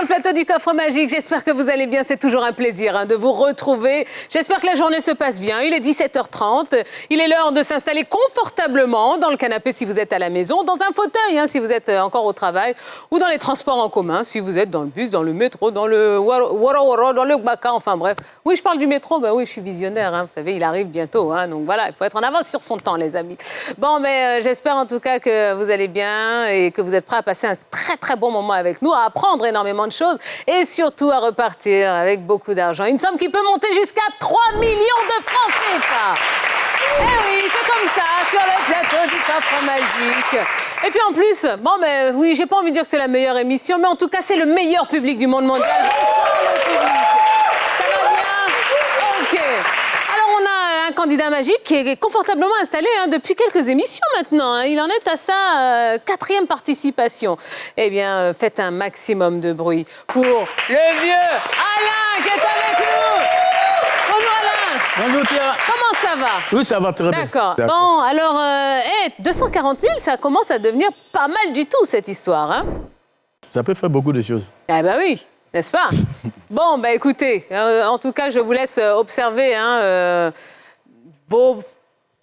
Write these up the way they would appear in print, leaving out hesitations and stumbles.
le plateau du Coffre Magique. J'espère que vous allez bien. C'est toujours un plaisir de vous retrouver. J'espère que la journée se passe bien. Il est 17h30. Il est l'heure de s'installer confortablement dans le canapé si vous êtes à la maison, dans un fauteuil si vous êtes encore au travail, ou dans les transports en commun si vous êtes dans le bus, dans le métro, dans le Wara, dans le Gbaka, enfin bref. Oui, je parle du métro. Ben oui, je suis visionnaire. Vous savez, il arrive bientôt. Donc voilà, il faut être en avance sur son temps, les amis. Bon, mais j'espère en tout cas que vous allez bien et que vous êtes prêts à passer un très très bon moment avec nous, à apprendre énormément de choses et surtout à repartir avec beaucoup d'argent. Une somme qui peut monter jusqu'à 3 millions de francs CFA. Eh oui, c'est comme ça, sur le plateau du Coffre Magique. Et puis en plus, oui, j'ai pas envie de dire que c'est la meilleure émission, mais en tout cas, c'est le meilleur public du monde mondial. Bonsoir le public. Ça va bien? OK. Alors, on a un candidat magique qui est confortablement installé depuis quelques émissions maintenant. Il en est à sa 4e participation. Eh bien, faites un maximum de bruit pour le vieux Alain qui est avec nous. Bonjour Alain. Bonjour Tia. Comment ça va? Oui, ça va très bien. D'accord. Bon, alors, 240 000, ça commence à devenir pas mal du tout, cette histoire. Ça peut faire beaucoup de choses. Ah bah oui, n'est-ce pas? Bon, écoutez, en tout cas, je vous laisse observer vos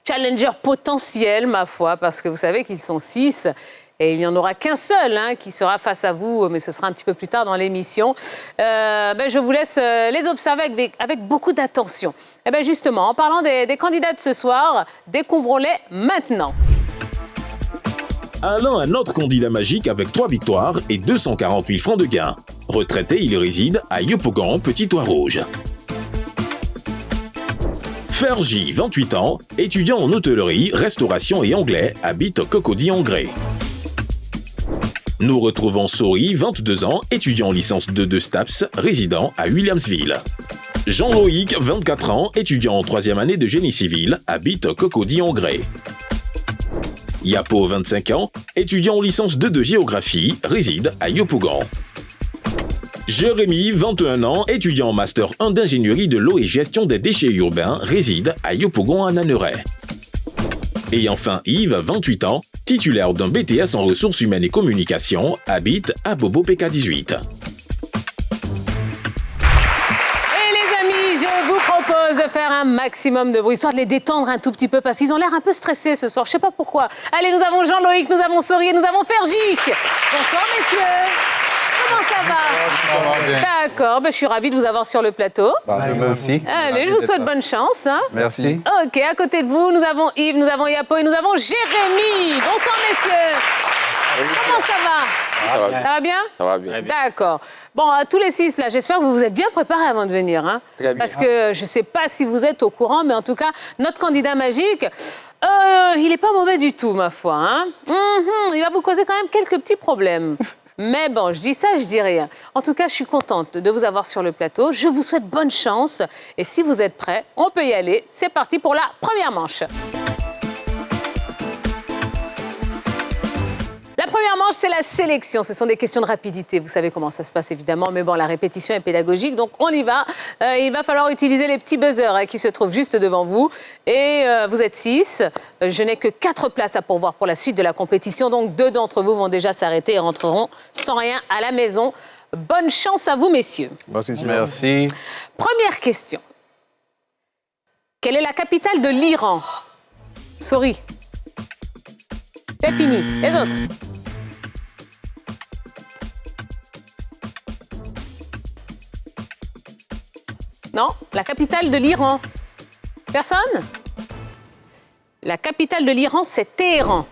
challengers potentiels, ma foi, parce que vous savez qu'ils sont 6. Et il n'y en aura qu'un seul qui sera face à vous, mais ce sera un petit peu plus tard dans l'émission. Je vous laisse les observer avec beaucoup d'attention. Et bien justement, en parlant des candidats de ce soir, découvrons-les maintenant. Alain, un autre candidat magique avec 3 victoires et 240 000 francs de gains. Retraité, il réside à Yopougon, Petit-Oie-Rouge. Fergie, 28 ans, étudiant en hôtellerie, restauration et anglais, habite Cocody-en-Grès. Nous retrouvons Sori, 22 ans, étudiant en licence 2 STAPS, résident à Williamsville. Jean-Loïc, 24 ans, étudiant en 3e année de génie civil, habite Cocody-en-Grès. Yapo, 25 ans, étudiant en licence 2 de géographie, réside à Yopougon. Jérémy, 21 ans, étudiant en master 1 d'ingénierie de l'eau et gestion des déchets urbains, réside à Yopougon à Nanneray. Et enfin Yves, 28 ans, titulaire d'un BTS en ressources humaines et communication, habite à Bobo PK18. Je vous propose de faire un maximum de bruit, histoire de les détendre un tout petit peu, parce qu'ils ont l'air un peu stressés ce soir. Je ne sais pas pourquoi. Allez, nous avons Jean-Loïc, nous avons Sori et nous avons Fergie. Bonsoir, messieurs. Comment ça va? D'accord, je suis ravie de vous avoir sur le plateau. Merci. Allez, je vous souhaite bonne chance. Merci. OK, à côté de vous, nous avons Yves, nous avons Yapo et nous avons Jérémy. Bonsoir, messieurs. Comment ça va? Ça va bien. Ça va bien? Ça va bien. D'accord. Bon, à tous les 6, là, j'espère que vous vous êtes bien préparés avant de venir. Très bien. Parce que je ne sais pas si vous êtes au courant, mais en tout cas, notre candidat magique, il n'est pas mauvais du tout, ma foi. Il va vous causer quand même quelques petits problèmes. Mais bon, je dis ça, je dis rien. En tout cas, je suis contente de vous avoir sur le plateau. Je vous souhaite bonne chance. Et si vous êtes prêts, on peut y aller. C'est parti pour la première manche. La première manche, c'est la sélection. Ce sont des questions de rapidité. Vous savez comment ça se passe, évidemment. Mais bon, la répétition est pédagogique, donc on y va. Il va falloir utiliser les petits buzzers qui se trouvent juste devant vous. Et vous êtes 6. Je n'ai que 4 places à pourvoir pour la suite de la compétition. Donc 2 d'entre vous vont déjà s'arrêter et rentreront sans rien à la maison. Bonne chance à vous, messieurs. Merci. Première question. Quelle est la capitale de l'Iran? Sorry. C'est fini. Les autres? Non, la capitale de l'Iran. Personne? La capitale de l'Iran, c'est Téhéran.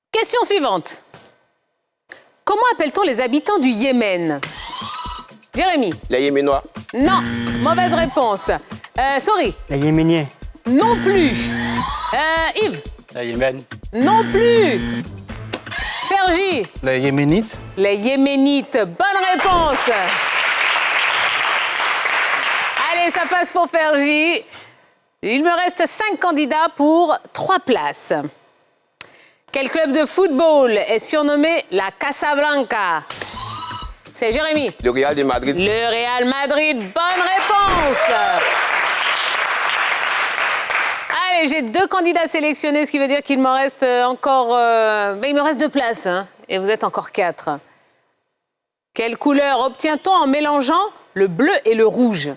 Question suivante. Comment appelle-t-on les habitants du Yémen? Jérémy? Les Yéménois. Non, mauvaise réponse. Sorry? Les Yéméniens. Non plus. Yves? Les Yémen. Non plus. Fergie? Les Yéménites. Les Yéménites. Bonne réponse. Allez, ça passe pour Fergie. Il me reste 5 candidats pour 3 places. Quel club de football est surnommé la Casablanca? C'est Jérémy. Le Real de Madrid. Le Real Madrid. Bonne réponse. Allez, j'ai 2 candidats sélectionnés, ce qui veut dire qu'il me reste encore... il me reste 2 places, et vous êtes encore 4. Quelle couleur obtient-on en mélangeant le bleu et le rouge?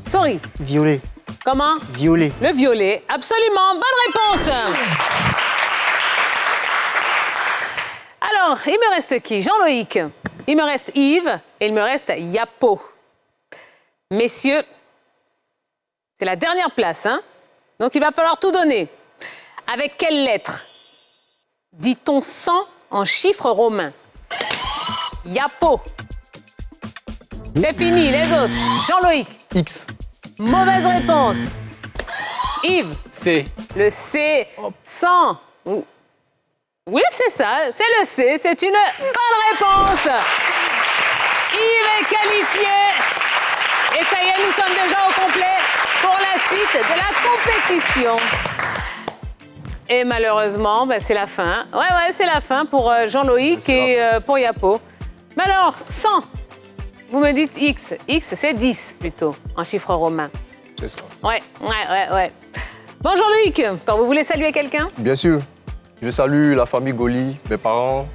Sorry. Violet. Comment? Violet. Le violet. Absolument. Bonne réponse. Alors, il me reste qui? Jean-Loïc. Il me reste Yves et il me reste Yapo. Messieurs, c'est la dernière place, hein? Donc, il va falloir tout donner. Avec quelle lettre dit-on 100 en chiffres romains? Yapo. C'est fini, les autres. Jean-Loïc. X. Mauvaise réponse. Yves. C. Le C. 100. Oui, c'est ça. C'est le C. C'est une bonne réponse. Yves est qualifié. Et ça y est, nous sommes déjà au complet pour la suite de la compétition. Et malheureusement, ben, c'est la fin. Ouais, c'est la fin pour Jean-Loïc et pour Yapo. Mais alors, 100. Vous me dites X. X, c'est 10 plutôt, en chiffre romain. C'est ça. Ouais. Bon, Jean-Loïc, quand vous voulez saluer quelqu'un? Bien sûr. Je salue la famille Goli, mes parents,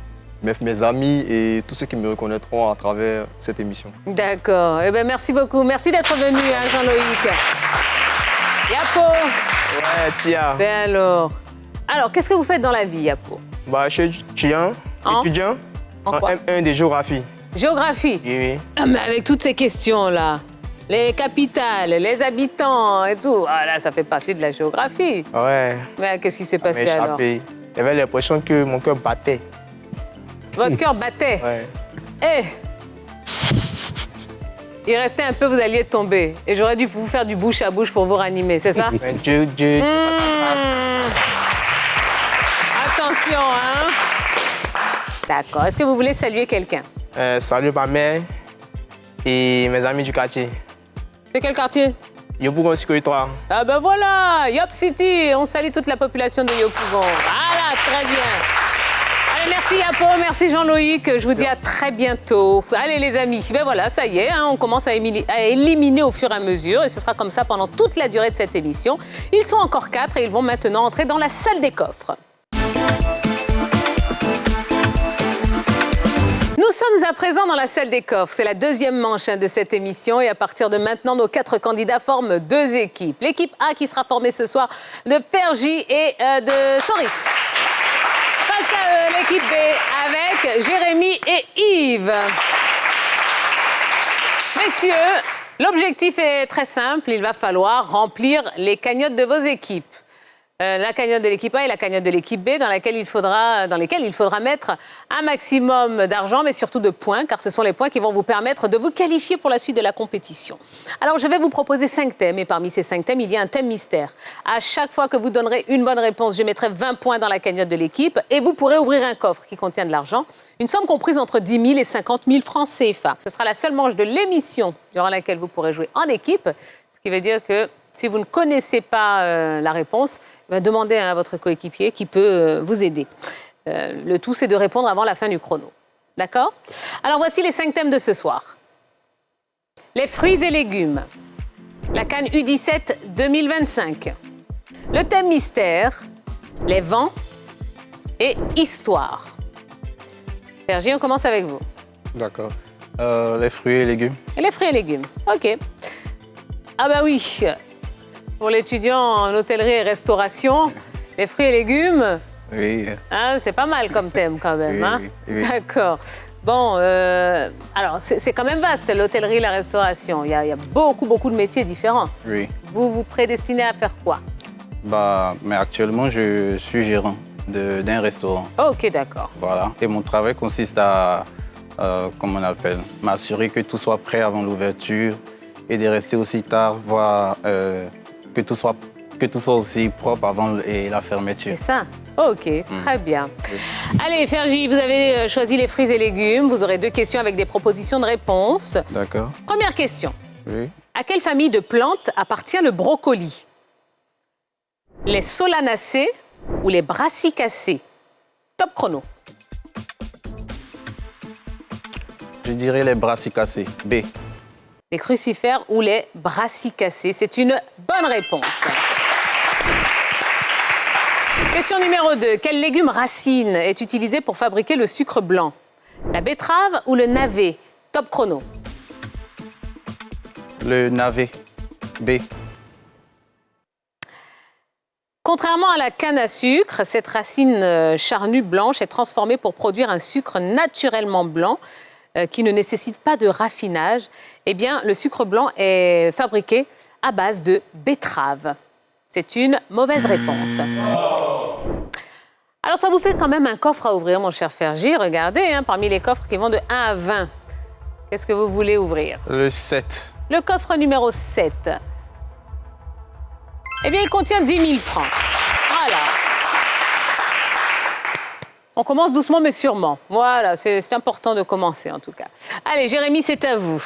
mes amis et tous ceux qui me reconnaîtront à travers cette émission. D'accord. Eh bien, merci beaucoup. Merci d'être venu, hein, Jean-Loïc. Yapo. Ouais, tiens. Ben alors, qu'est-ce que vous faites dans la vie, Yapo? Bah, je suis étudiant En quoi? M1 de géographie. Géographie. Oui. Ah, mais avec toutes ces questions-là, les capitales, les habitants et tout, ah là, ça fait partie de la géographie. Ouais. Mais qu'est-ce qui s'est Ça m'a passé alors? échappé. J'avais l'impression que mon cœur battait. Votre cœur battait. Ouais. Eh! Il restait un peu, vous alliez tomber. Et j'aurais dû vous faire du bouche à bouche pour vous ranimer, c'est ça? Mais Dieu passe sa grâce. Attention, hein? D'accord. Est-ce que vous voulez saluer quelqu'un? Salut ma mère et mes amis du quartier. C'est quel quartier? Yopougon Sécurité. Ah ben voilà, Yop City. On salue toute la population de Yopougon. Voilà, très bien. Allez, merci Yapo, merci Jean-Loïc. Je vous dis à très bientôt. Allez les amis, ben voilà, ça y est, hein, on commence à éliminer au fur et à mesure. Et ce sera comme ça pendant toute la durée de cette émission. Ils sont encore 4 et ils vont maintenant entrer dans la salle des coffres. Nous sommes à présent dans la salle des coffres. C'est la deuxième manche de cette émission. Et à partir de maintenant, nos 4 candidats forment 2 équipes. L'équipe A qui sera formée ce soir de Fergie et de Sori. Face à eux, l'équipe B avec Jérémy et Yves. Messieurs, l'objectif est très simple. Il va falloir remplir les cagnottes de vos équipes. La cagnotte de l'équipe A et la cagnotte de l'équipe B dans lesquelles il faudra mettre un maximum d'argent, mais surtout de points, car ce sont les points qui vont vous permettre de vous qualifier pour la suite de la compétition. Alors, je vais vous proposer 5 thèmes, et parmi ces 5 thèmes, il y a un thème mystère. À chaque fois que vous donnerez une bonne réponse, je mettrai 20 points dans la cagnotte de l'équipe, et vous pourrez ouvrir un coffre qui contient de l'argent, une somme comprise entre 10 000 et 50 000 francs CFA. Ce sera la seule manche de l'émission durant laquelle vous pourrez jouer en équipe, ce qui veut dire que si vous ne connaissez pas la réponse, demandez à votre coéquipier qui peut vous aider. Le tout, c'est de répondre avant la fin du chrono. D'accord? Alors, voici les 5 thèmes de ce soir. Les fruits et légumes. La CAN U17 2025. Le thème mystère. Les vents et histoire. Sergi, on commence avec vous. D'accord. Les fruits et légumes. Et les fruits et légumes. OK. Ah bah oui. Pour l'étudiant en hôtellerie et restauration, les fruits et légumes, Oui. hein, c'est pas mal comme thème quand même. Oui, Hein? oui. D'accord. Bon, alors c'est quand même vaste, l'hôtellerie et la restauration. Il y a beaucoup de métiers différents. Oui. Vous vous prédestinez à faire quoi? Mais actuellement, je suis gérant d'un restaurant. OK, d'accord. Voilà. Et mon travail consiste à, comment on appelle, m'assurer que tout soit prêt avant l'ouverture et de rester aussi tard, voire que tout soit aussi propre avant la fermeture. C'est ça? OK, très bien. Allez, Fergie, vous avez choisi les fruits et légumes. Vous aurez 2 questions avec des propositions de réponse. D'accord. Première question. Oui. À quelle famille de plantes appartient le brocoli? Les solanacées ou les brassicacées? Top chrono. Je dirais les brassicacées. B. Les crucifères ou les brassicacées? C'est une bonne réponse. Question numéro 2. Quel légume racine est utilisé pour fabriquer le sucre blanc? La betterave ou le navet? Top chrono. Le navet. B. Contrairement à la canne à sucre, cette racine charnue blanche est transformée pour produire un sucre naturellement blanc qui ne nécessite pas de raffinage. Eh bien, le sucre blanc est fabriqué à base de betterave. C'est une mauvaise réponse. Alors, ça vous fait quand même un coffre à ouvrir, mon cher Fergie. Regardez, hein, parmi les coffres qui vont de 1 à 20, qu'est-ce que vous voulez ouvrir? Le 7. Le coffre numéro 7. Eh bien, il contient 10 000 francs. Voilà. On commence doucement, mais sûrement. Voilà, c'est important de commencer, en tout cas. Allez, Jérémy, c'est à vous.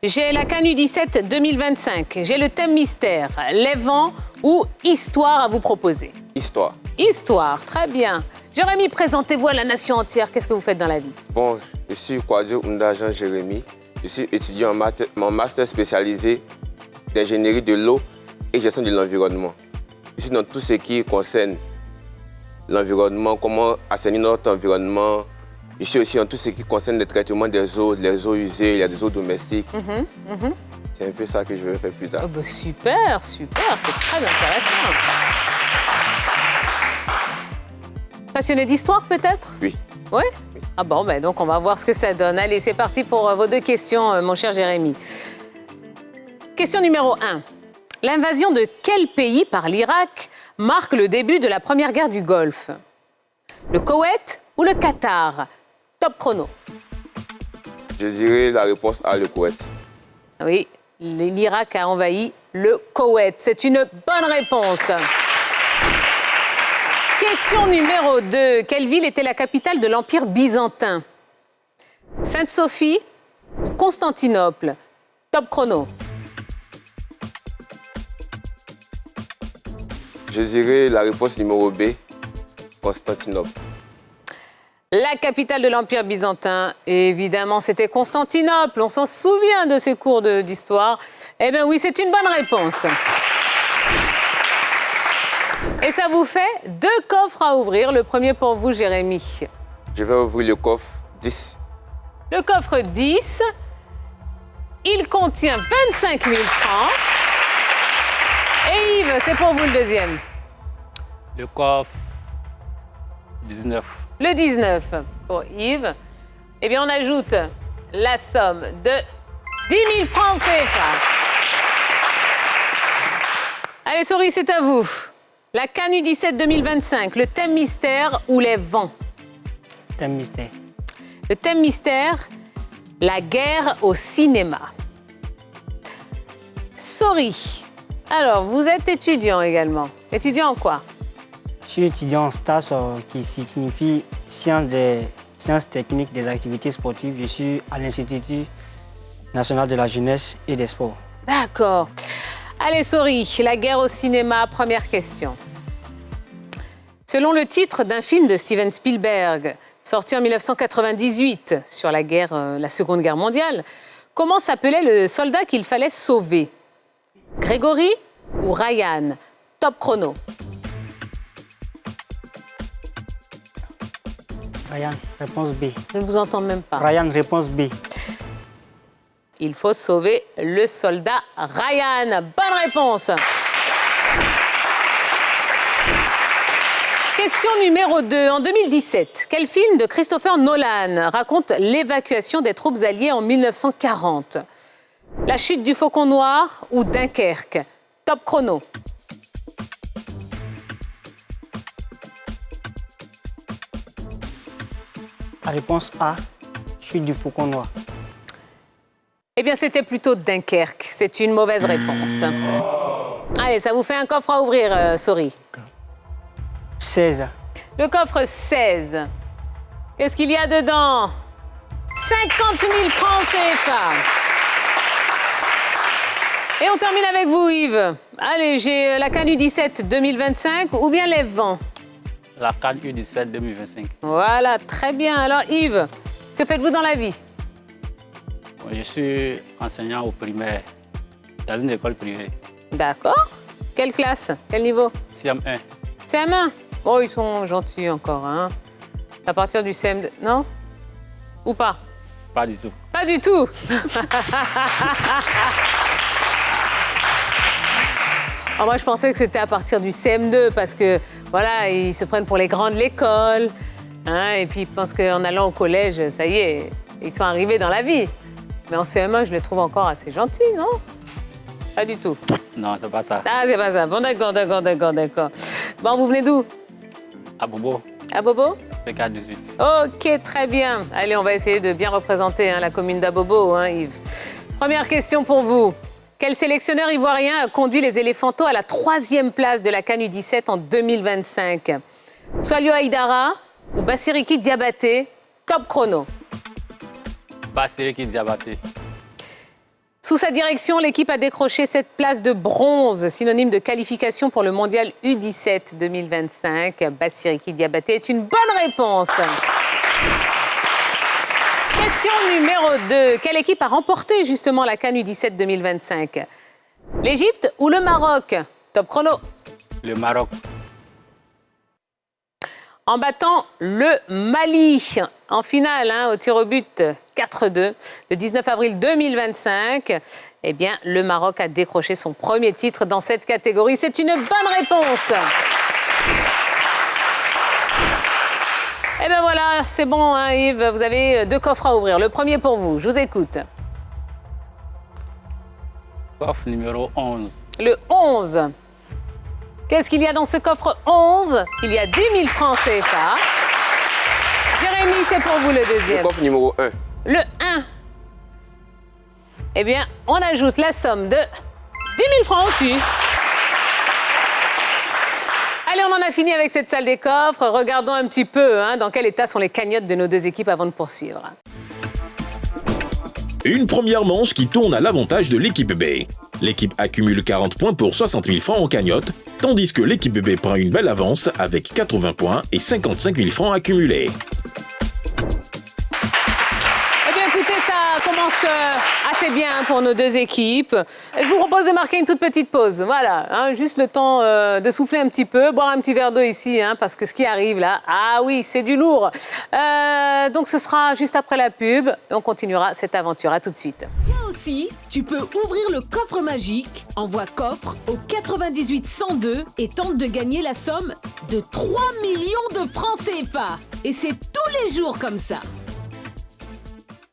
J'ai la CAN U17 2025. J'ai le thème mystère, les vents ou histoire à vous proposer. Histoire. Histoire, très bien. Jérémy, présentez-vous à la nation entière. Qu'est-ce que vous faites dans la vie? Bon, je suis Kwadjo Ounda Jean Jérémy. Je suis étudiant en master spécialisé d'ingénierie de l'eau et gestion de l'environnement. Je suis dans tout ce qui concerne l'environnement, comment assainir notre environnement. Je suis aussi dans tout ce qui concerne le traitement des eaux usées, il y a des eaux domestiques. C'est un peu ça que je vais faire plus tard. Oh bah super, super, c'est très intéressant. Passionné d'histoire peut-être? Oui. Oui? Ah bon, ben donc on va voir ce que ça donne. Allez, c'est parti pour vos 2 questions, mon cher Jérémy. Question numéro 1. L'invasion de quel pays par l'Irak marque le début de la première guerre du Golfe? Le Koweït ou le Qatar? Top chrono. Je dirais la réponse A, le Koweït. Oui, l'Irak a envahi le Koweït. C'est une bonne réponse. Question numéro 2. Quelle ville était la capitale de l'Empire byzantin? Sainte-Sophie ou Constantinople? Top chrono. Je dirais la réponse numéro B, Constantinople. La capitale de l'Empire byzantin, évidemment, c'était Constantinople. On s'en souvient de ces cours d'histoire. Eh bien oui, c'est une bonne réponse. Et ça vous fait 2 coffres à ouvrir. Le premier pour vous, Jérémy. Je vais ouvrir le coffre 10. Le coffre 10, il contient 25 000 francs. Et Yves, c'est pour vous le deuxième. Le coffre 19. Le 19 pour Yves. Eh bien, on ajoute la somme de 10 000 francs CFA. Allez, Souris, c'est à vous. La CAN U17 2025, le thème mystère ou les vents? Thème mystère. Le thème mystère, la guerre au cinéma. Souris. Alors, vous êtes étudiant également. Étudiant en quoi? Je suis étudiant en STAPS, qui signifie sciences techniques des activités sportives. Je suis à l'Institut national de la jeunesse et des sports. D'accord. Allez, Souris, la guerre au cinéma, première question. Selon le titre d'un film de Steven Spielberg, sorti en 1998 sur la Seconde Guerre mondiale, comment s'appelait le soldat qu'il fallait sauver? Grégory ou Ryan? Top chrono. Ryan, réponse B. Je ne vous entends même pas. Ryan, réponse B. Il faut sauver le soldat Ryan. Bonne réponse. Question numéro 2. En 2017, quel film de Christopher Nolan raconte l'évacuation des troupes alliées en 1940? La chute du Faucon Noir ou Dunkerque? Top chrono. La réponse A, chute du Faucon Noir. Eh bien, c'était plutôt Dunkerque. C'est une mauvaise réponse. Allez, ça vous fait un coffre à ouvrir, Souris. 16. Le coffre 16. Qu'est-ce qu'il y a dedans? 50 000 francs CFA. Et on termine avec vous, Yves. Allez, j'ai la CAN U17 2025 ou bien les vents? La CAN U17 2025. Voilà, très bien. Alors, Yves, que faites-vous dans la vie? Je suis enseignant au primaire dans une école privée. D'accord. Quelle classe? Quel niveau? CM1. CM1? Oh, ils sont gentils encore, hein? À partir du CM2, non? ou pas? Pas du tout. Pas du tout. Alors moi, je pensais que c'était à partir du CM2 parce que, voilà, ils se prennent pour les grands de l'école. Hein, et puis, ils pensent qu'en allant au collège, ça y est, ils sont arrivés dans la vie. Mais en CM1, je les trouve encore assez gentils, non? Pas du tout. Non, c'est pas ça. Ah, c'est pas ça. Bon, d'accord. Bon, vous venez d'où? À Bobo, À Bobo? PK18. Ok, très bien. Allez, on va essayer de bien représenter la commune d'Abobo, hein, Yves. Première question pour vous. Quel sélectionneur ivoirien a conduit les Éléphantos à la 3e place de la CAN U17 en 2025? Soalio Aïdara ou Bassiriki Diabaté? Top chrono. Bassiriki Diabaté. Sous sa direction, l'équipe a décroché cette place de bronze, synonyme de qualification pour le mondial U17 2025. Bassiriki Diabaté est une bonne réponse. Question numéro 2. Quelle équipe a remporté justement la CAN U17 2025? L'Égypte ou le Maroc? Top chrono. Le Maroc. En battant le Mali en finale au tir au but 4-2 le 19 avril 2025, eh bien, le Maroc a décroché son premier titre dans cette catégorie. C'est une bonne réponse. Eh bien voilà, c'est bon, Yves, vous avez 2 coffres à ouvrir. Le premier pour vous, je vous écoute. Coffre numéro 11. Le 11. Qu'est-ce qu'il y a dans ce coffre 11? Il y a 10 000 francs CFA. Jérémy, c'est pour vous le Le deuxième. coffre numéro 1. Le 1. Eh bien, on ajoute la somme de 10 000 francs aussi. Allez, on en a fini avec cette salle des coffres. Regardons un petit peu dans quel état sont les cagnottes de nos 2 équipes avant de poursuivre. Une première manche qui tourne à l'avantage de l'équipe B. L'équipe accumule 40 points pour 60 000 francs en cagnotte, tandis que l'équipe B prend une belle avance avec 80 points et 55 000 francs accumulés. Eh bien, écoutez, ça commence assez bien pour nos 2 équipes. Je vous propose de marquer une toute petite pause. Voilà, juste le temps de souffler un petit peu, boire un petit verre d'eau ici, parce que ce qui arrive là, ah oui, c'est du lourd. Donc, ce sera juste après la pub et on continuera cette aventure. À tout de suite. Toi aussi, tu peux ouvrir le coffre magique. Envoie coffre au 98 102 et tente de gagner la somme de 3 millions de francs CFA. Et c'est tous les jours comme ça.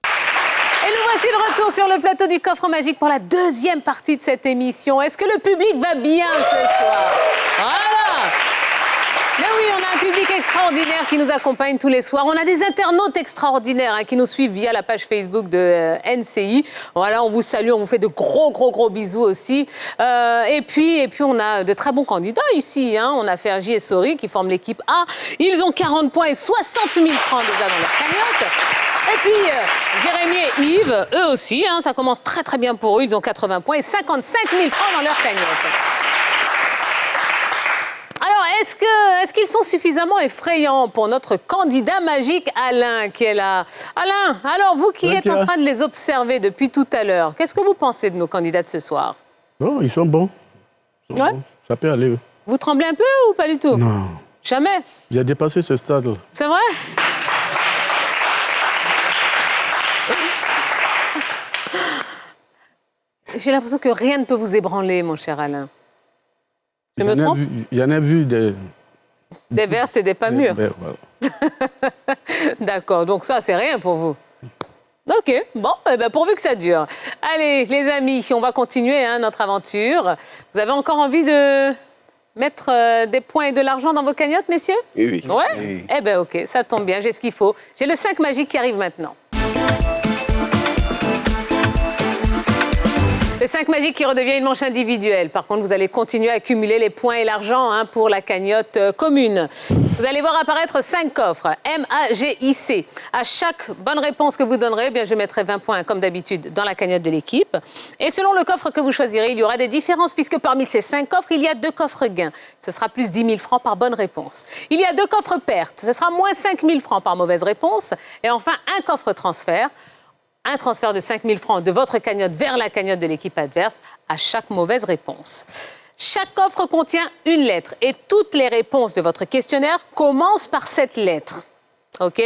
Et nous voici de retour sur le plateau du coffre magique pour la 2e partie de cette émission. Est-ce que le public va bien ce soir? Voilà! Mais oui, on a un public extraordinaire qui nous accompagne tous les soirs. On a des internautes extraordinaires qui nous suivent via la page Facebook de NCI. Voilà, on vous salue, on vous fait de gros bisous aussi. Et puis, on a de très bons candidats ici. On a Fergie et Sori qui forment l'équipe A. Ils ont 40 points et 60 000 francs déjà dans leur cagnotte. Et puis, Jérémy et Yves, eux aussi, ça commence très bien pour eux. Ils ont 80 points et 55 000 francs dans leur cagnotte. Alors, est-ce qu'ils sont suffisamment effrayants pour notre candidat magique Alain qui est là? Alain, alors vous qui êtes en train de les observer depuis tout à l'heure, qu'est-ce que vous pensez de nos candidats de ce soir? Non, ils sont bons. Ils sont bons. Ça peut aller. Vous tremblez un peu ou pas du tout? Non. Jamais? J'ai dépassé ce stade-là. C'est vrai? J'ai l'impression que rien ne peut vous ébranler, mon cher Alain. Je me trompe? J'en ai vu des... Des vertes et des pas mûres. Voilà. D'accord, donc ça, c'est rien pour vous. Ok, bon, pourvu que ça dure. Allez, les amis, on va continuer notre aventure. Vous avez encore envie de mettre des points et de l'argent dans vos cagnottes, messieurs? Oui. Ouais? Oui. Eh bien, ok, ça tombe bien, j'ai ce qu'il faut. J'ai le 5 magique qui arrive maintenant. Le 5 magique qui redevient une manche individuelle. Par contre, vous allez continuer à accumuler les points et l'argent pour la cagnotte commune. Vous allez voir apparaître 5 coffres, M-A-G-I-C. À chaque bonne réponse que vous donnerez, je mettrai 20 points, comme d'habitude, dans la cagnotte de l'équipe. Et selon le coffre que vous choisirez, il y aura des différences, puisque parmi ces 5 coffres, il y a 2 coffres gains. Ce sera plus 10 000 francs par bonne réponse. Il y a 2 coffres pertes. Ce sera moins 5 000 francs par mauvaise réponse. Et enfin, un coffre transfert. Un transfert de 5 000 francs de votre cagnotte vers la cagnotte de l'équipe adverse à chaque mauvaise réponse. Chaque coffre contient une lettre et toutes les réponses de votre questionnaire commencent par cette lettre. OK?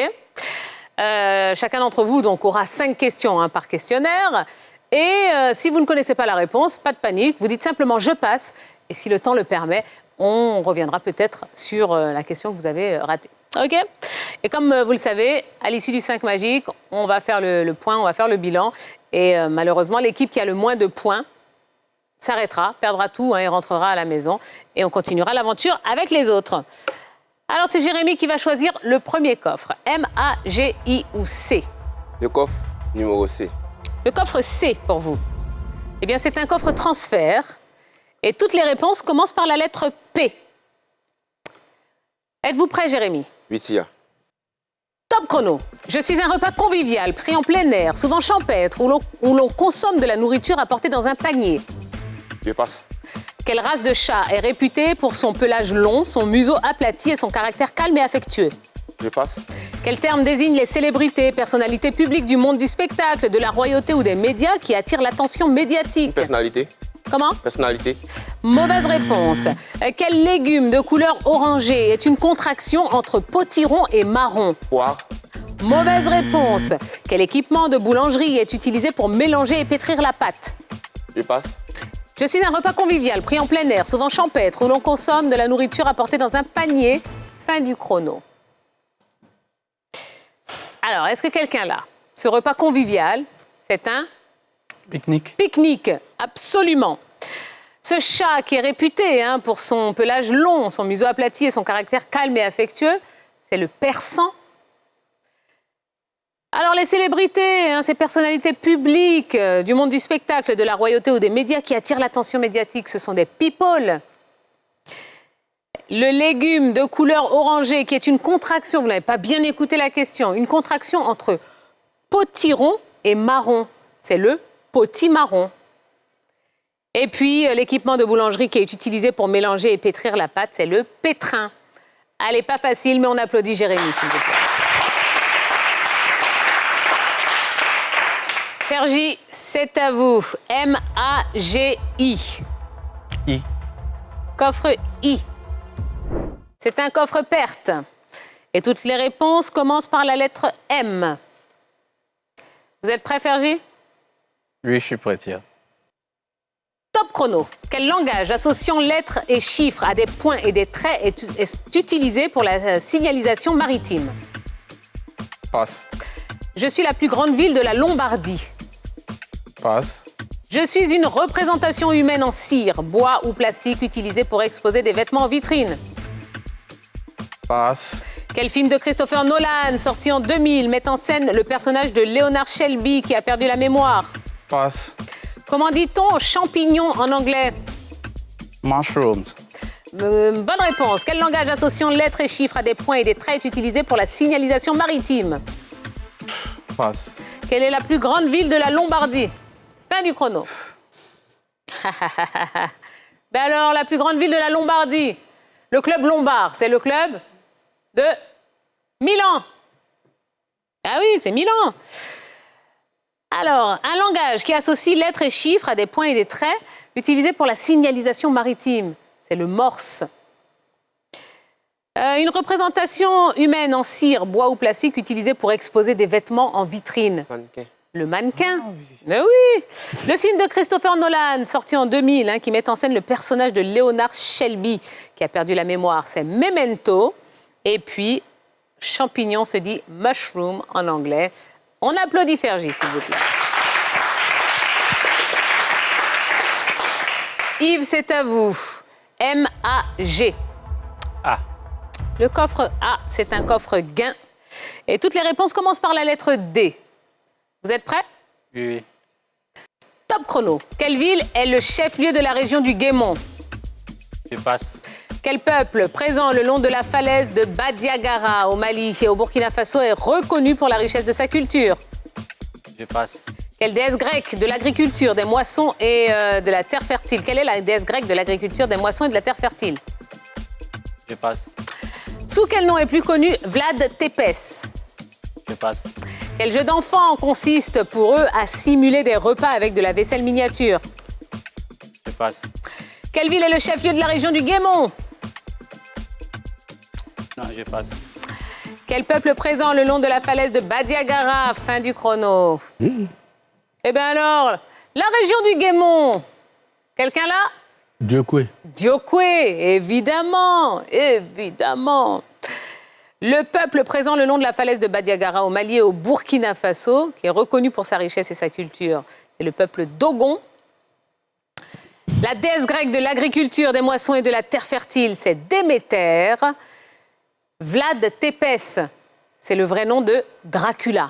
Chacun d'entre vous donc, aura 5 questions par questionnaire. Et si vous ne connaissez pas la réponse, pas de panique, vous dites simplement « je passe ». Et si le temps le permet, on reviendra peut-être sur la question que vous avez ratée. OK ? Et comme vous le savez, à l'issue du 5 magique, on va faire le point, on va faire le bilan. Et malheureusement, l'équipe qui a le moins de points s'arrêtera, perdra tout et rentrera à la maison. Et on continuera l'aventure avec les autres. Alors, c'est Jérémy qui va choisir le premier coffre. M, A, G, I ou C? Le coffre numéro C. Le coffre C pour vous. Eh bien, c'est un coffre transfert. Et toutes les réponses commencent par la lettre P. Êtes-vous prêt, Jérémy? Oui, tia. Top chrono. Je suis un repas convivial, pris en plein air, souvent champêtre, où l'on consomme de la nourriture apportée dans un panier. Je passe. Quelle race de chat est réputée pour son pelage long, son museau aplati et son caractère calme et affectueux? Je passe. Quel terme désigne les célébrités, personnalités publiques du monde du spectacle, de la royauté ou des médias qui attirent l'attention médiatique? Personnalité. Comment? Personnalité. Mauvaise réponse. Quel légume de couleur orangée est une contraction entre potiron et marron? Poire. Mauvaise réponse. Quel équipement de boulangerie est utilisé pour mélanger et pétrir la pâte? Je passe. Je suis un repas convivial, pris en plein air, souvent champêtre, où l'on consomme de la nourriture apportée dans un panier. Fin du chrono. Alors, est-ce que quelqu'un là, ce repas convivial, c'est un Pique-nique. pique-nique? Absolument. Ce chat qui est réputé pour son pelage long, son museau aplati et son caractère calme et affectueux, c'est le persan. Alors les célébrités, ces personnalités publiques du monde du spectacle, de la royauté ou des médias qui attirent l'attention médiatique, ce sont des people. Le légume de couleur orangée qui est une contraction, vous n'avez pas bien écouté la question, une contraction entre potiron et marron, c'est le potimarron. Et puis l'équipement de boulangerie qui est utilisé pour mélanger et pétrir la pâte, c'est le pétrin. Allez, pas facile, mais on applaudit Jérémy, s'il vous plaît. Fergie, c'est à vous. M-A-G-I. I. Coffre I. C'est un coffre perte. Et toutes les réponses commencent par la lettre M. Vous êtes prêt, Fergie? Oui, je suis prêt, tia. Top chrono. Quel langage associant lettres et chiffres à des points et des traits est utilisé pour la signalisation maritime? Passe. Je suis la plus grande ville de la Lombardie. Passe. Je suis une représentation humaine en cire, bois ou plastique utilisée pour exposer des vêtements en vitrine. Passe. Quel film de Christopher Nolan, sorti en 2000, met en scène le personnage de Leonard Shelby qui a perdu la mémoire? Passe. Comment dit-on champignon en anglais? Mushrooms. Bonne réponse. Quel langage associant lettres et chiffres à des points et des traits est utilisé pour la signalisation maritime? Passe. Quelle est la plus grande ville de la Lombardie? Fin du chrono. Ben alors, la plus grande ville de la Lombardie, le club lombard, c'est le club de Milan. Ah oui, c'est Milan. Alors, un langage qui associe lettres et chiffres à des points et des traits utilisé pour la signalisation maritime, c'est le morse. Une représentation humaine en cire, bois ou plastique utilisée pour exposer des vêtements en vitrine. Mannequin. Le mannequin. Mais oui. Le film de Christopher Nolan, sorti en 2000, qui met en scène le personnage de Leonard Shelby, qui a perdu la mémoire, c'est Memento. Et puis, champignon se dit mushroom en anglais. On applaudit Fergie, s'il vous plaît. Yves, c'est à vous. M-A-G. A. Le coffre A, c'est un coffre gain. Et toutes les réponses commencent par la lettre D. Vous êtes prêts? Oui. Top chrono. Quelle ville est le chef-lieu de la région du Guémont? Je passe. Quel peuple présent le long de la falaise de Badiagara au Mali et au Burkina Faso est reconnu pour la richesse de sa culture? Je passe. Quelle déesse grecque de l'agriculture, des moissons et de la terre fertile? Quelle est la déesse grecque de l'agriculture, des moissons et de la terre fertile? Je passe. Sous quel nom est plus connu Vlad Tepes? Je passe. Quel jeu d'enfant consiste pour eux à simuler des repas avec de la vaisselle miniature? Je passe. Quelle ville est le chef-lieu de la région du Guémont? Non, je passe. Quel peuple présent le long de la falaise de Badiagara? Fin du chrono. Eh bien alors, la région du Guémon. Quelqu'un là? Diokwe. Diokwe, évidemment, évidemment. Le peuple présent le long de la falaise de Badiagara au Mali et au Burkina Faso, qui est reconnu pour sa richesse et sa culture, c'est le peuple Dogon. La déesse grecque de l'agriculture, des moissons et de la terre fertile, c'est Déméter. Vlad Tepes, c'est le vrai nom de Dracula.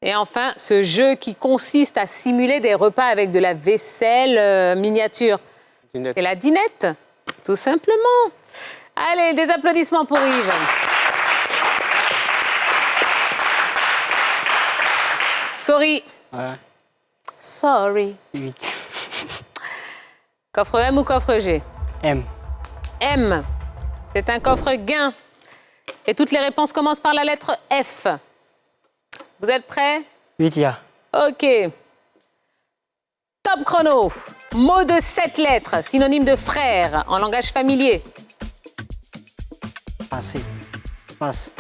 Et enfin, ce jeu qui consiste à simuler des repas avec de la vaisselle miniature. C'est la dinette, tout simplement. Allez, des applaudissements pour Yves. Sorry. Ouais. Sorry. 8. Coffre M ou coffre G? M. M. C'est un coffre gain. Et toutes les réponses commencent par la lettre F. Vous êtes prêts? 8 ya. OK. Top chrono. Mot de 7 lettres, synonyme de frère en langage familier. Passé. Passe.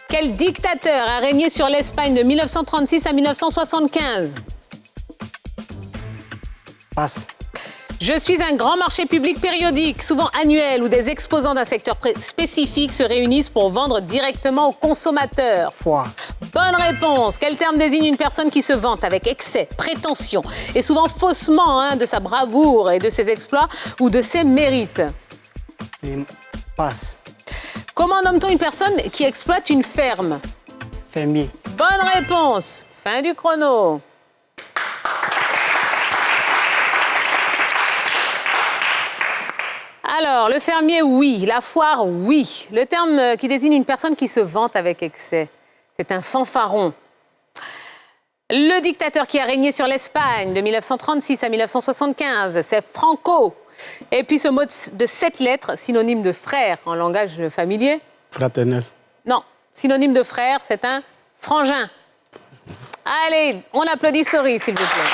Quel dictateur a régné sur l'Espagne de 1936 à 1975? Passe. Je suis un grand marché public périodique, souvent annuel, où des exposants d'un secteur spécifique se réunissent pour vendre directement aux consommateurs. Foire. Bonne réponse. Quel terme désigne une personne qui se vante avec excès, prétention et souvent faussement de sa bravoure et de ses exploits ou de ses mérites? Passe. Comment nomme-t-on une personne qui exploite une ferme? Fermier. Bonne réponse. Fin du chrono. Alors, le fermier, oui. La foire, oui. Le terme qui désigne une personne qui se vante avec excès, c'est un fanfaron. Le dictateur qui a régné sur l'Espagne de 1936 à 1975, c'est Franco. Et puis ce mot de 7 lettres, synonyme de frère en langage familier? Fraternel. Non, synonyme de frère, c'est un frangin. Allez, on applaudit Sorry, s'il vous plaît.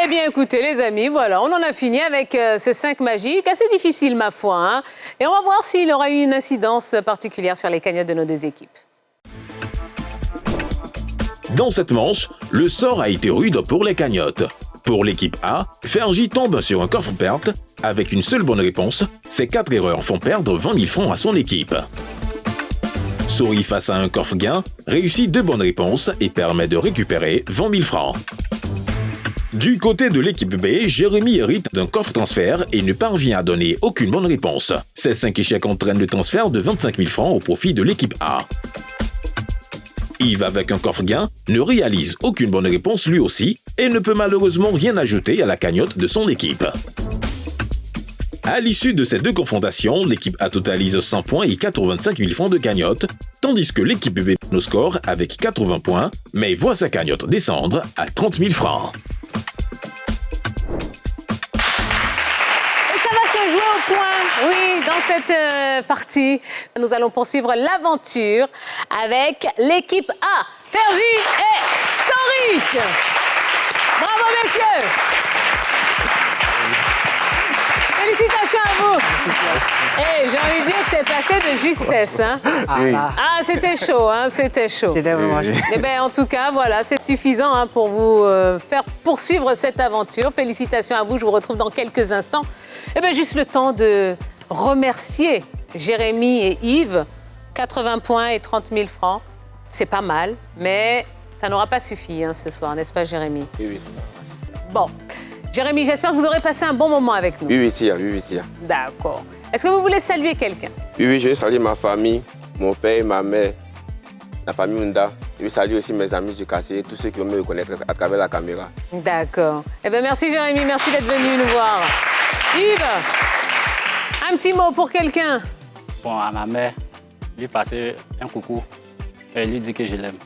Eh bien, écoutez, les amis, voilà, on en a fini avec ces 5 magiques, assez difficiles, ma foi. Et on va voir s'il aura eu une incidence particulière sur les cagnottes de nos 2 équipes. Dans cette manche, le sort a été rude pour les cagnottes. Pour l'équipe A, Fergie tombe sur un coffre perte. Avec une seule bonne réponse, ces 4 erreurs font perdre 20 000 francs à son équipe. Sorry, face à un coffre gain, réussit 2 bonnes réponses et permet de récupérer 20 000 francs. Du côté de l'équipe B, Jérémy hérite d'un coffre transfert et ne parvient à donner aucune bonne réponse. Ces 5 échecs entraînent le transfert de 25 000 francs au profit de l'équipe A. Yves, avec un coffre gain, ne réalise aucune bonne réponse lui aussi et ne peut malheureusement rien ajouter à la cagnotte de son équipe. À l'issue de ces 2 confrontations, l'équipe A totalise 100 points et 85 000 francs de cagnotte, tandis que l'équipe B nos score avec 80 points, mais voit sa cagnotte descendre à 30 000 francs. Jouer au point, oui, dans cette partie, nous allons poursuivre l'aventure avec l'équipe A, Fergie et Sorry. Bravo, messieurs. Félicitations à vous. Et j'ai envie de dire que c'est passé de justesse. Ah, c'était chaud, c'était chaud. C'était vraiment chaud. Eh bien, en tout cas, voilà, c'est suffisant pour vous faire poursuivre cette aventure. Félicitations à vous, je vous retrouve dans quelques instants. Eh bien, juste le temps de remercier Jérémy et Yves. 80 points et 30 000 francs, c'est pas mal, mais ça n'aura pas suffi ce soir, n'est-ce pas, Jérémy? Oui. Bon. Jérémy, j'espère que vous aurez passé un bon moment avec nous. Oui, tia. D'accord. Est-ce que vous voulez saluer quelqu'un? Oui, je vais saluer ma famille, mon père et ma mère, la famille Munda. Je vais saluer aussi mes amis du quartier, tous ceux qui vont me reconnaître à travers la caméra. D'accord. Eh bien, merci Jérémy, merci d'être venu nous voir. Yves, un petit mot pour quelqu'un? Bon, à ma mère, lui passer un coucou et lui dire que je l'aime.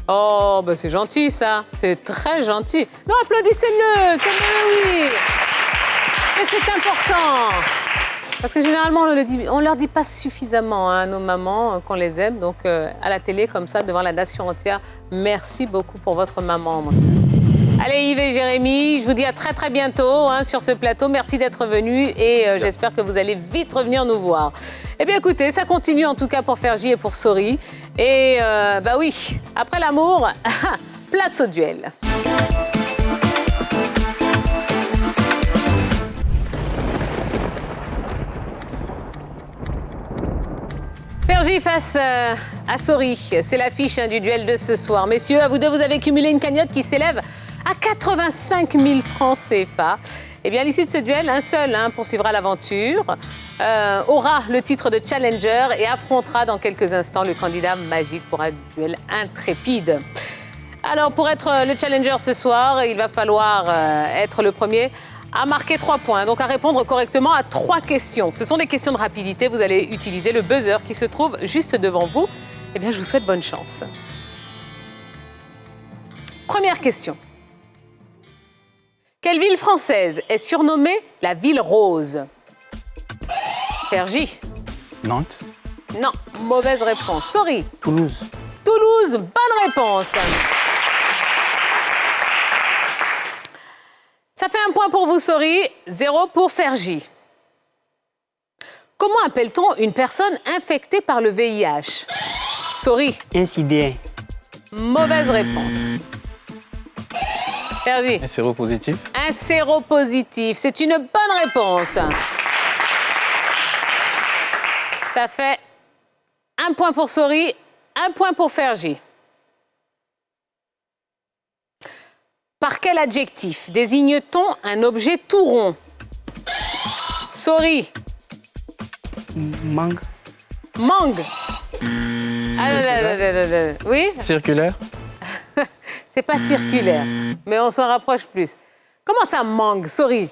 Oh, ben c'est gentil ça, c'est très gentil. Non, applaudissez-le, c'est oui. Mais c'est important. Parce que généralement, on ne leur dit pas suffisamment à nos mamans qu'on les aime. Donc, à la télé, comme ça, devant la nation entière, merci beaucoup pour votre maman. Allez, Yves et Jérémy, je vous dis à très très bientôt sur ce plateau. Merci d'être venus et j'espère que vous allez vite revenir nous voir. Eh bien écoutez, ça continue en tout cas pour Fergie et pour Sori. Et bah oui, après l'amour, place au duel. Fergie face à Sori, c'est l'affiche du duel de ce soir. Messieurs, à vous deux, vous avez cumulé une cagnotte qui s'élève à 85 000 francs CFA. Eh bien, à l'issue de ce duel, un seul poursuivra l'aventure, aura le titre de challenger et affrontera dans quelques instants le candidat magique pour un duel intrépide. Alors, pour être le challenger ce soir, il va falloir être le premier à marquer 3 points, donc à répondre correctement à 3 questions. Ce sont des questions de rapidité. Vous allez utiliser le buzzer qui se trouve juste devant vous. Eh bien, je vous souhaite bonne chance. Première question. Quelle ville française est surnommée la ville rose? Fergie. Nantes. Non, mauvaise réponse. Sori. Toulouse. Toulouse, bonne réponse. Ça fait 1 point pour vous, Sori, 0 pour Fergie. Comment appelle-t-on une personne infectée par le VIH? Sori. Incident. Mauvaise réponse. Fergie. Un séropositif. Un séropositif, c'est une bonne réponse. Ça fait 1 point pour Sori, 1 point pour Fergie. Par quel adjectif désigne-t-on un objet tout rond? Sori. Mangue. Mangue. Oui? Circulaire. C'est pas circulaire, mais on s'en rapproche plus. Comment ça, mangue, Sori?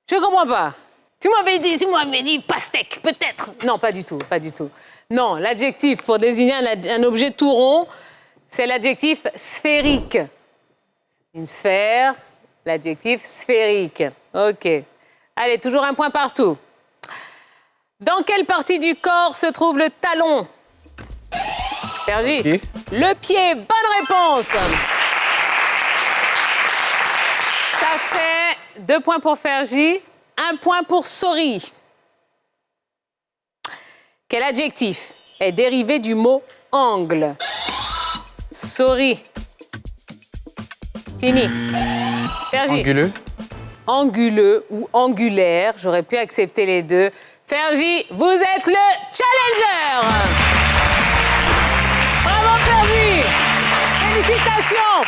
Je comprends pas. Tu m'avais dit pastèque, peut-être. Non, pas du tout, pas du tout. Non, l'adjectif pour désigner un objet tout rond, c'est l'adjectif sphérique. Une sphère, l'adjectif sphérique. OK. Allez, toujours 1 point partout. Dans quelle partie du corps se trouve le talon? Fergie. Pied. Le pied, bonne réponse. Ça fait 2 points pour Fergie, 1 point pour Sori. Quel adjectif est dérivé du mot angle? Sori. Fini. Fergie. Anguleux. Anguleux ou angulaire, j'aurais pu accepter les deux. Fergie, vous êtes le challenger. Bravo Fergie. Félicitations.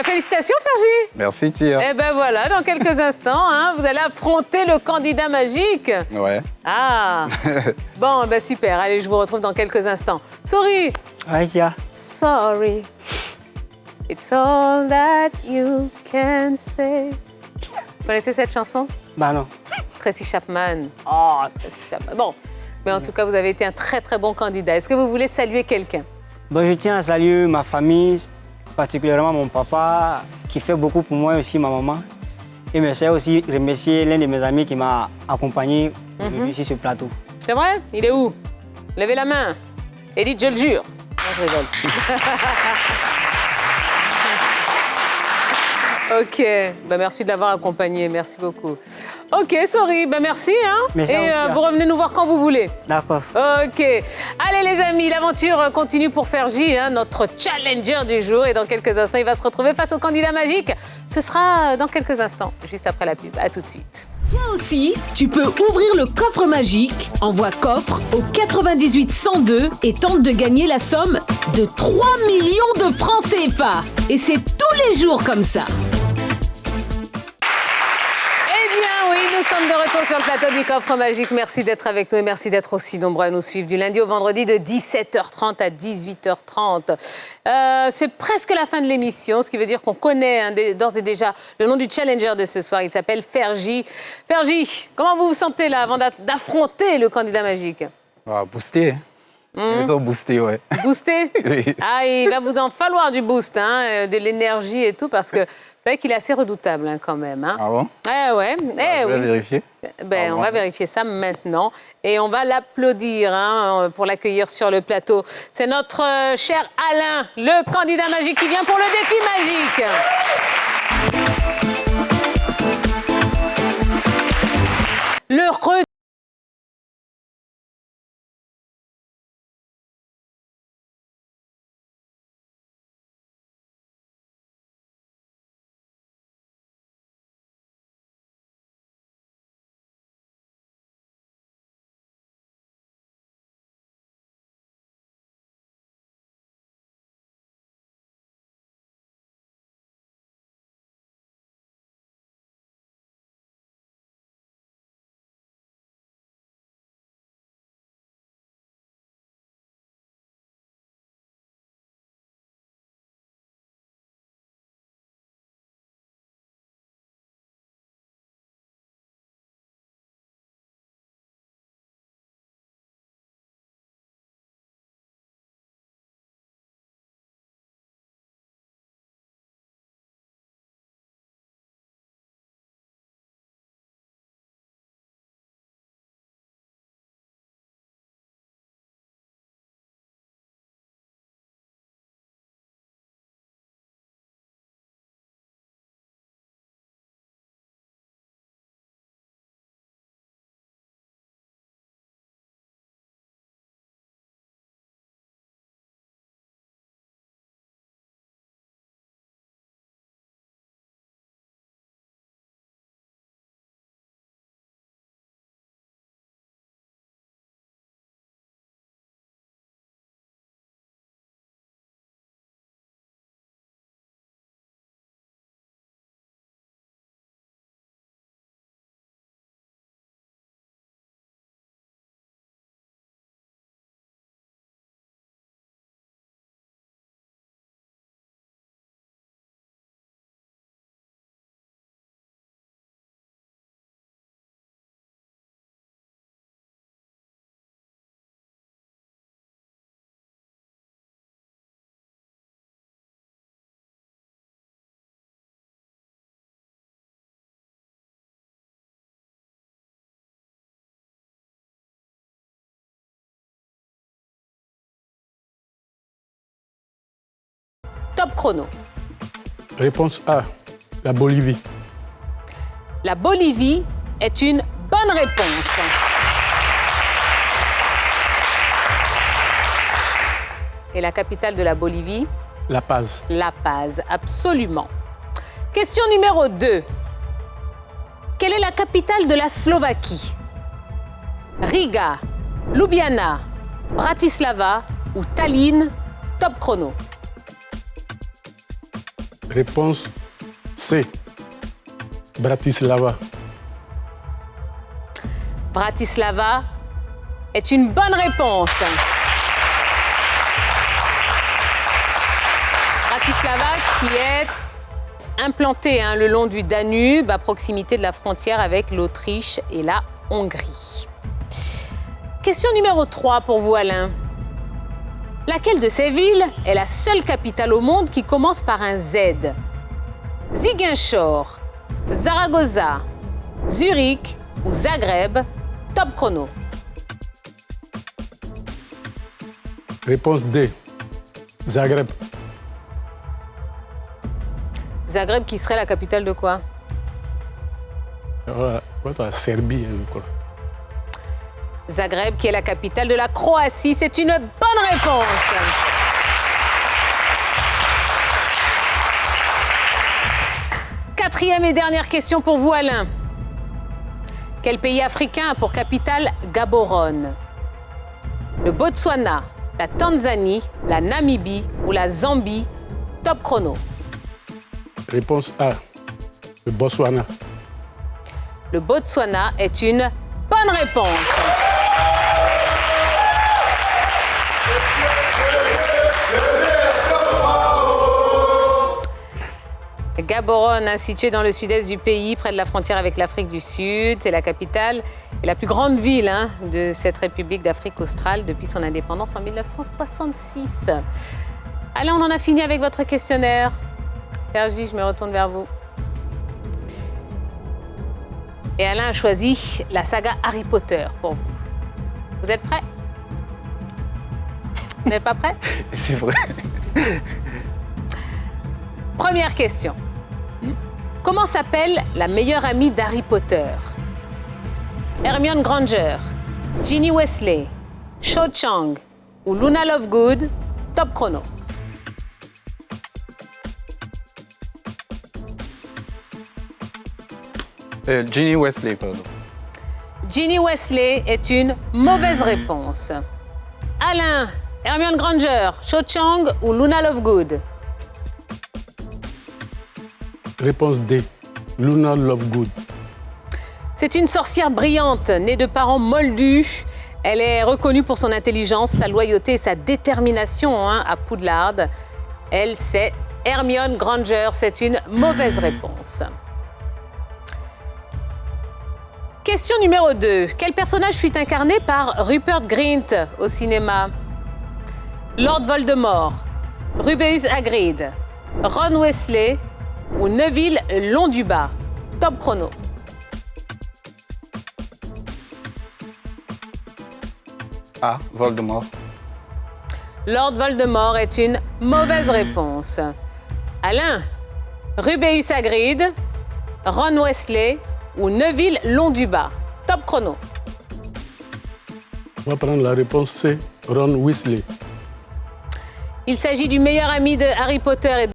Félicitations Fergie. Merci Tia. Eh ben voilà, dans quelques instants, vous allez affronter le candidat magique. Ouais. Ah. Bon, ben super. Allez, je vous retrouve dans quelques instants. Sori. Ouais, Tia. Sorry. It's all that you can say. Vous connaissez cette chanson? Bah non. Tracy Chapman. Oh, Tracy Chapman. Bon, mais en tout cas, vous avez été un très très bon candidat. Est-ce que vous voulez saluer quelqu'un? Bon, je tiens à saluer ma famille, particulièrement mon papa, qui fait beaucoup pour moi, aussi ma maman. Et je sais aussi remercier l'un de mes amis qui m'a accompagné aujourd'hui sur ce plateau. C'est vrai? Il est où? Levez la main. Et dites, je le jure. Non, je rigole. OK. Ben, merci de l'avoir accompagné. Merci beaucoup. OK, Sori. Ben, merci. Merci et vous revenez nous voir quand vous voulez. D'accord. OK. Allez, les amis, l'aventure continue pour Fergie, notre challenger du jour. Et dans quelques instants, il va se retrouver face au candidat magique. Ce sera dans quelques instants, juste après la pub. À tout de suite. Toi aussi, tu peux ouvrir le coffre magique. Envoie coffre au 98 102 et tente de gagner la somme de 3 millions de francs CFA. Et c'est tous les jours comme ça. Eh bien oui, nous sommes de retour sur le plateau du coffre magique. Merci d'être avec nous et merci d'être aussi nombreux à nous suivre du lundi au vendredi de 17h30 à 18h30. C'est presque la fin de l'émission, ce qui veut dire qu'on connaît d'ores et déjà le nom du challenger de ce soir. Il s'appelle Fergie. Fergie, comment vous vous sentez là avant d'affronter le candidat magique? Boosté. Ils sont boostés, ouais. Boosté? Oui. Ah, il va vous en falloir du boost, hein, de l'énergie et tout, parce que vous savez qu'il est assez redoutable hein, quand même. Hein. Ah bon? Ouais. Je vais vérifier. On va vérifier ça maintenant et on va l'applaudir hein, pour l'accueillir sur le plateau. C'est notre cher Alain, le candidat magique qui vient pour le défi magique. Le top chrono. Réponse A, la Bolivie. La Bolivie est une bonne réponse. Et la capitale de la Bolivie? La Paz. La Paz, absolument. Question numéro 2. Quelle est la capitale de la Slovaquie? Riga, Ljubljana, Bratislava ou Tallinn? Top chrono. Réponse C, Bratislava. Bratislava est une bonne réponse. Bratislava qui est implantée le long du Danube, à proximité de la frontière avec l'Autriche et la Hongrie. Question numéro 3 pour vous, Alain. Laquelle de ces villes est la seule capitale au monde qui commence par un Z? Ziguinchor, Zaragoza, Zurich ou Zagreb? Top chrono. Réponse D, Zagreb. Zagreb qui serait la capitale de quoi? La Serbie, je crois. Zagreb qui est la capitale de la Croatie. C'est une bonne réponse. Quatrième et dernière question pour vous, Alain. Quel pays africain a pour capitale Gaborone? Le Botswana, la Tanzanie, la Namibie ou la Zambie? Top chrono. Réponse A, le Botswana. Le Botswana est une bonne réponse. Gaborone, hein, située dans le sud-est du pays, près de la frontière avec l'Afrique du Sud. C'est la capitale et la plus grande ville hein, de cette République d'Afrique australe depuis son indépendance en 1966. Allez, on en a fini avec votre questionnaire. Fergie, je me retourne vers vous. Et Alain a choisi la saga Harry Potter pour vous. Vous êtes prêts? Vous n'êtes pas prêts? C'est vrai. Première question. Comment s'appelle la meilleure amie d'Harry Potter? Hermione Granger, Ginny Weasley, Cho Chang ou Luna Lovegood? Top chrono. Ginny Weasley, pardon. Ginny Weasley est une mauvaise réponse. Alain, Hermione Granger, Cho Chang ou Luna Lovegood? Réponse D. Luna Lovegood. C'est une sorcière brillante, née de parents moldus. Elle est reconnue pour son intelligence, sa loyauté et sa détermination hein, à Poudlard. Elle, c'est Hermione Granger. C'est une mauvaise réponse. Question numéro 2. Quel personnage fut incarné par Rupert Grint au cinéma? Lord Voldemort, Rubeus Hagrid, Ron Weasley ou Neville Londubat? Top chrono. A. Voldemort. Lord Voldemort est une mauvaise réponse. Alain, Rubeus Hagrid, Ron Weasley ou Neville Londubat? Top chrono. On va prendre la réponse C. Ron Weasley. Il s'agit du meilleur ami de Harry Potter et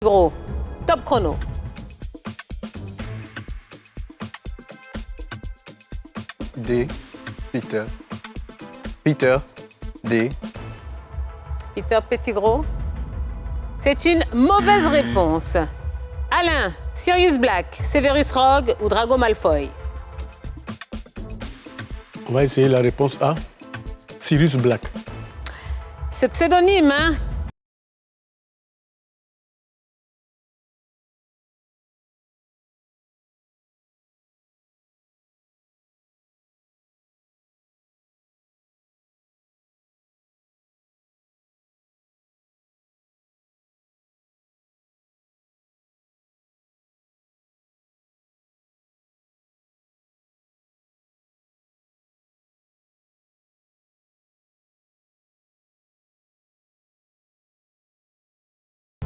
gros. Top chrono. D. Peter. Peter. D. Peter Pettigrew. C'est une mauvaise réponse. Alain, Sirius Black, Severus Rogue ou Drago Malfoy? On va essayer la réponse A. Sirius Black. Ce pseudonyme, hein,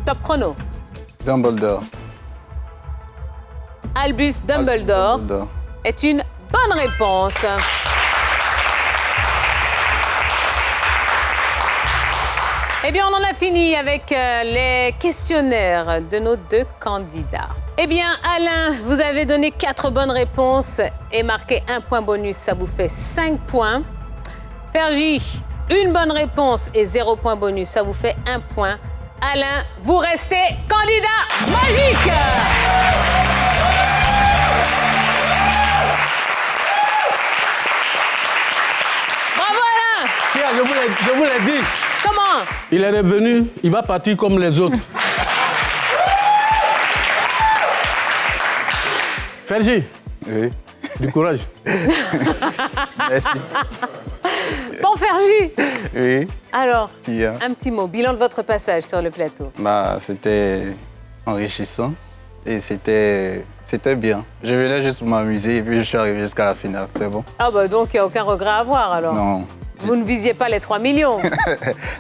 top chrono. Dumbledore. Albus Dumbledore est une bonne réponse. Eh bien, on en a fini avec les questionnaires de nos deux candidats. Eh bien, Alain, vous avez donné 4 bonnes réponses et marqué 1 point bonus, ça vous fait 5 points. Fergie, 1 bonne réponse et 0 point bonus, ça vous fait 1 point. Alain, vous restez candidat magique! Bravo Alain! Tiens, je vous l'ai dit. Comment? Il est revenu, il va partir comme les autres. Fergie. Oui. Du courage. Merci. Bon, Fergie. Oui. Alors, Tia. un petit mot, bilan de votre passage sur le plateau. C'était enrichissant et c'était bien. Je venais juste pour m'amuser et puis je suis arrivé jusqu'à la finale. C'est bon? Ah bah donc, il n'y a aucun regret à avoir alors. Non. Vous ne visiez pas les 3 millions.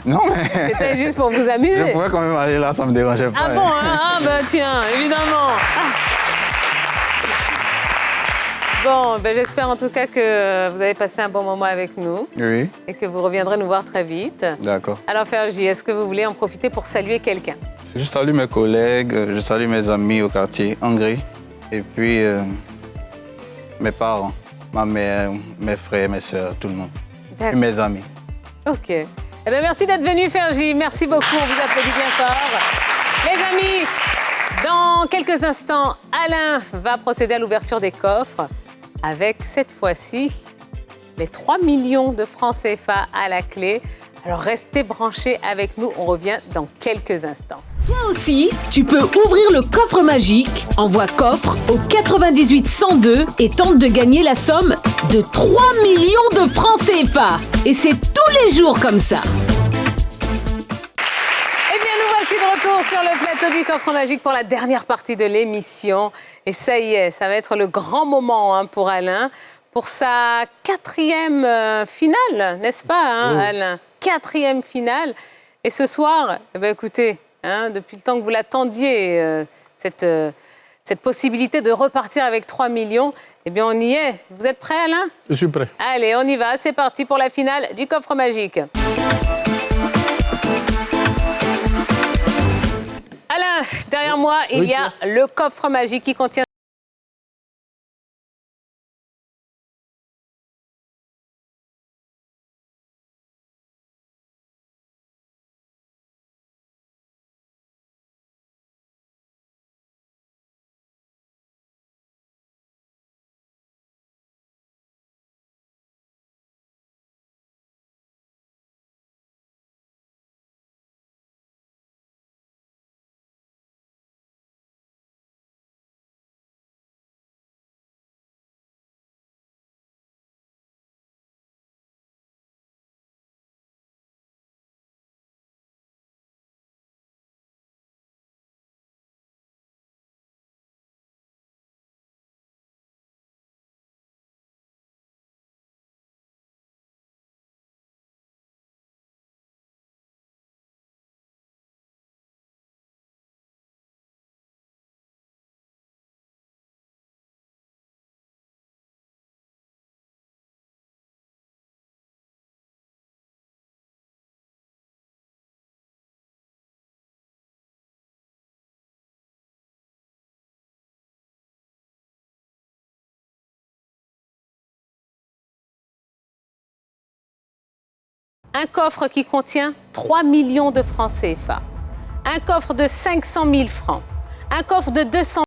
Non, mais... C'était juste pour vous amuser. Je pouvais quand même aller là, ça ne me dérangeait pas. Ah bon, hein? Ah bah tiens, évidemment. Bon, ben j'espère en tout cas que vous avez passé un bon moment avec nous. Oui. Et que vous reviendrez nous voir très vite. D'accord. Alors Fergie, est-ce que vous voulez en profiter pour saluer quelqu'un? Je salue mes collègues, je salue mes amis au quartier Angré. Et puis, mes parents, ma mère, mes frères, mes soeurs, tout le monde. Et D'accord. mes amis. Ok. Eh bien, merci d'être venu, Fergie. Merci beaucoup. On vous applaudit bien fort. Les amis, dans quelques instants, Alain va procéder à l'ouverture des coffres avec cette fois-ci les 3 millions de francs CFA à la clé. Alors restez branchés avec nous. On revient dans quelques instants. Toi aussi, tu peux ouvrir le coffre magique. Envoie coffre au 98 102 et tente de gagner la somme de 3 millions de francs CFA. Et c'est tous les jours comme ça. Eh bien, nous voici de retour sur le plateau du coffre magique pour la dernière partie de l'émission. Et ça y est, ça va être le grand moment pour Alain, pour sa 4e finale, n'est-ce pas, Alain? 4e finale. Et ce soir, eh bien, écoutez, depuis le temps que vous l'attendiez, cette possibilité de repartir avec 3 millions, eh bien, on y est. Vous êtes prêt, Alain? Je suis prêt. Allez, on y va. C'est parti pour la finale du coffre magique. Alain, derrière moi, il y a le coffre magique qui contient un coffre qui contient 3 millions de francs CFA, un coffre de 500 000 francs, un coffre de 200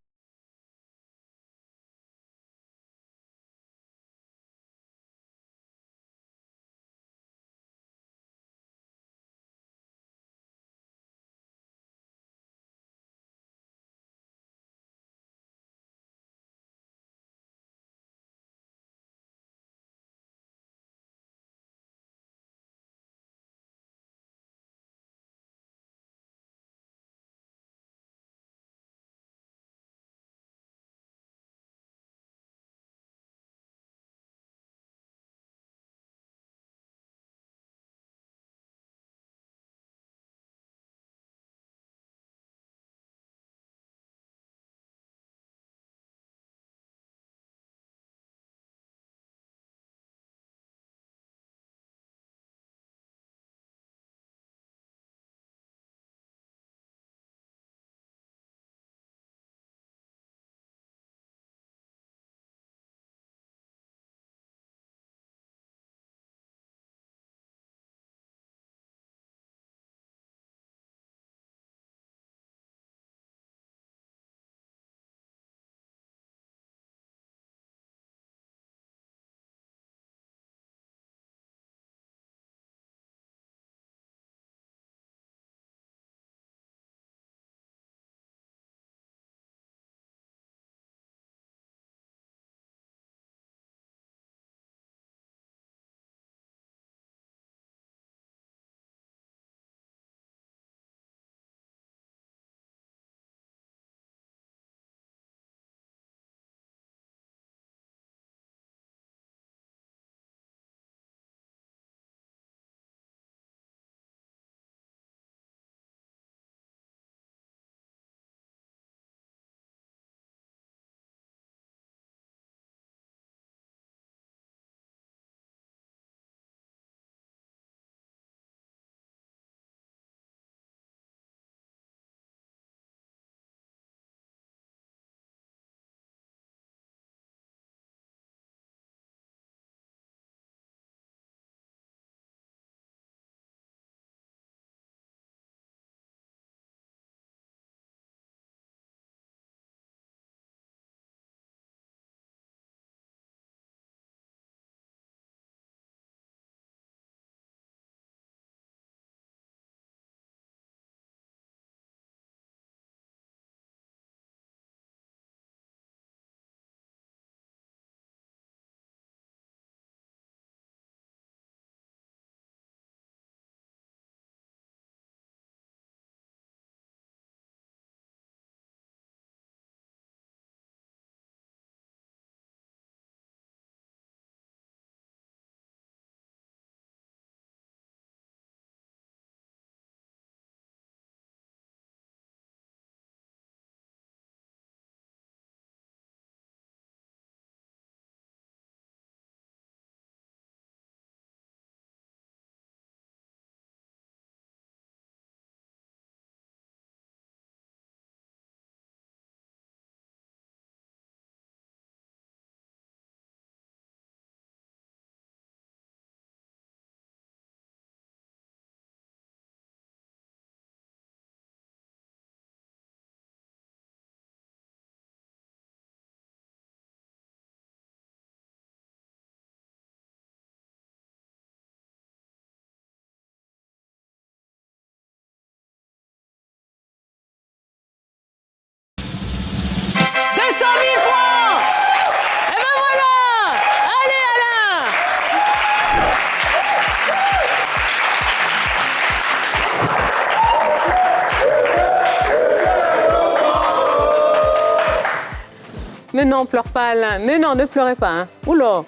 Mais non, pleure pas, Alain. Mais non, ne pleurez pas. Hein. Oula.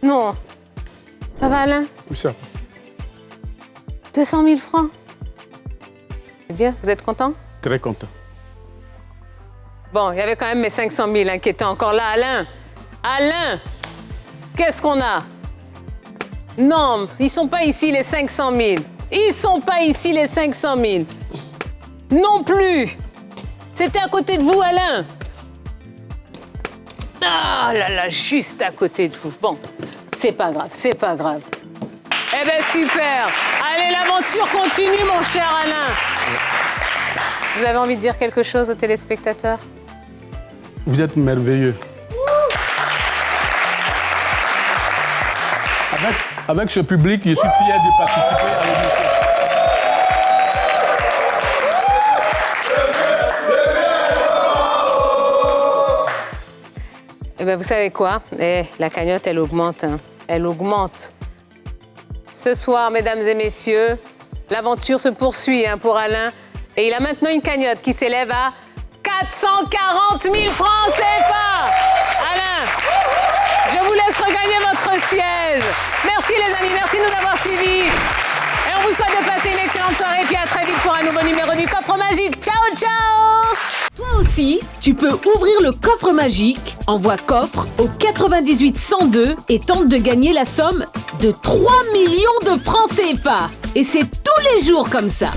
Non. Ça va, Alain? Oui, ça. 200 000 francs. C'est bien, vous êtes content? Très content. Bon, il y avait quand même mes 500 000 hein, qui étaient encore là. Alain! Alain! Qu'est-ce qu'on a? Non, ils sont pas ici les 500 000. Ils sont pas ici les 500 000. Non plus. C'était à côté de vous, Alain. Ah là là, juste à côté de vous. Bon, c'est pas grave, c'est pas grave. Eh ben super. Allez, l'aventure continue, mon cher Alain. Vous avez envie de dire quelque chose aux téléspectateurs? Vous êtes merveilleux. Avec ce public, je suis fier de participer à l'émission. Eh bien, vous savez quoi? La cagnotte, elle augmente. Hein. Elle augmente. Ce soir, mesdames et messieurs, l'aventure se poursuit hein, pour Alain. Et il a maintenant une cagnotte qui s'élève à 440 000 francs CFA. Alain, je vous laisse regagner votre siège. Merci les amis, merci de nous avoir suivis. Et on vous souhaite de passer une excellente soirée. Et puis à très vite pour un nouveau numéro du Coffre Magique. Ciao, ciao! Toi aussi, tu peux ouvrir le coffre magique. Envoie coffre au 98 102 et tente de gagner la somme de 3 millions de francs CFA. Et c'est tous les jours comme ça.